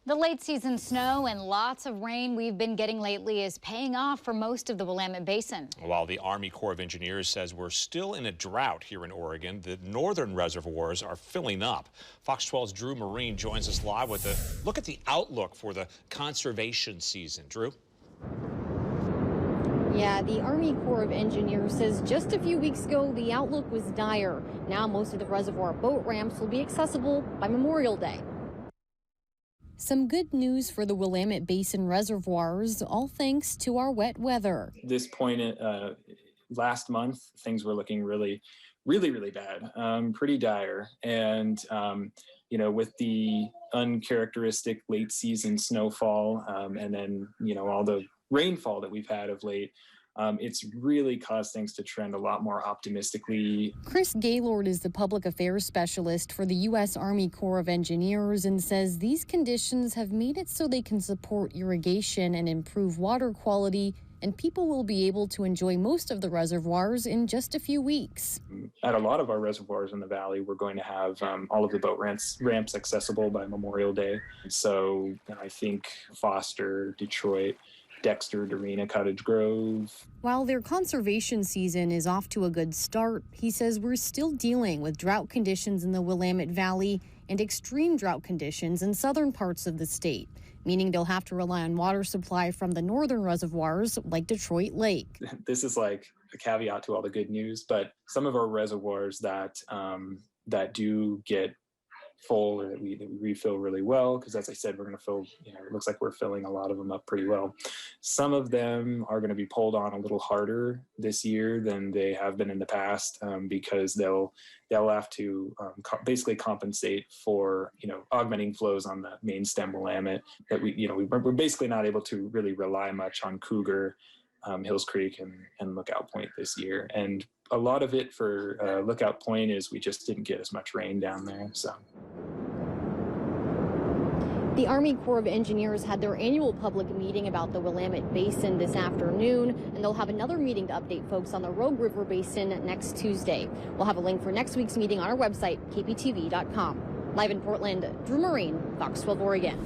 The late season snow and lots of rain we've been getting lately is paying off for most of the Willamette Basin. While the Army Corps of Engineers says we're still in a drought here in Oregon, the northern reservoirs are filling up. Fox 12's Drew Marine joins us live with a look at the outlook for the conservation season. Drew? Yeah, the Army Corps of Engineers says just a few weeks ago, the outlook was dire. Now most of the reservoir boat ramps will be accessible by Memorial Day. Some good news for the Willamette Basin Reservoirs, all thanks to our wet weather. This point last month, things were looking really bad, pretty dire. And, with the uncharacteristic late season snowfall and then, all the rainfall that we've had of late, it's really caused things to trend a lot more optimistically. Chris Gaylord is the public affairs specialist for the U.S. Army Corps of Engineers and says these conditions have made it so they can support irrigation and improve water quality, and people will be able to enjoy most of the reservoirs in just a few weeks. At a lot of our reservoirs in the valley, we're going to have all of the boat ramps accessible by Memorial Day. So I think Foster, Detroit, Dexter, Dorena, Cottage Grove. While their conservation season is off to a good start, he says we're still dealing with drought conditions in the Willamette Valley and extreme drought conditions in southern parts of the state, meaning they'll have to rely on water supply from the northern reservoirs like Detroit Lake. This is like a caveat to all the good news, but some of our reservoirs that do get full or that we refill really well, because as I said, we're going to fill, it looks like we're filling a lot of them up pretty well. Some of them are going to be pulled on a little harder this year than they have been in the past, because they'll have to basically compensate for augmenting flows on the main stem Willamette that we're basically not able to really rely much on Cougar, Hills Creek and Lookout Point this year. And a lot of it for Lookout Point is we just didn't get as much rain down there. So the Army Corps of Engineers had their annual public meeting about the Willamette Basin this afternoon, and they'll have another meeting to update folks on the Rogue River Basin next Tuesday. We'll have a link for next week's meeting on our website, kptv.com. Live in Portland, Drew Marine, Fox 12 Oregon.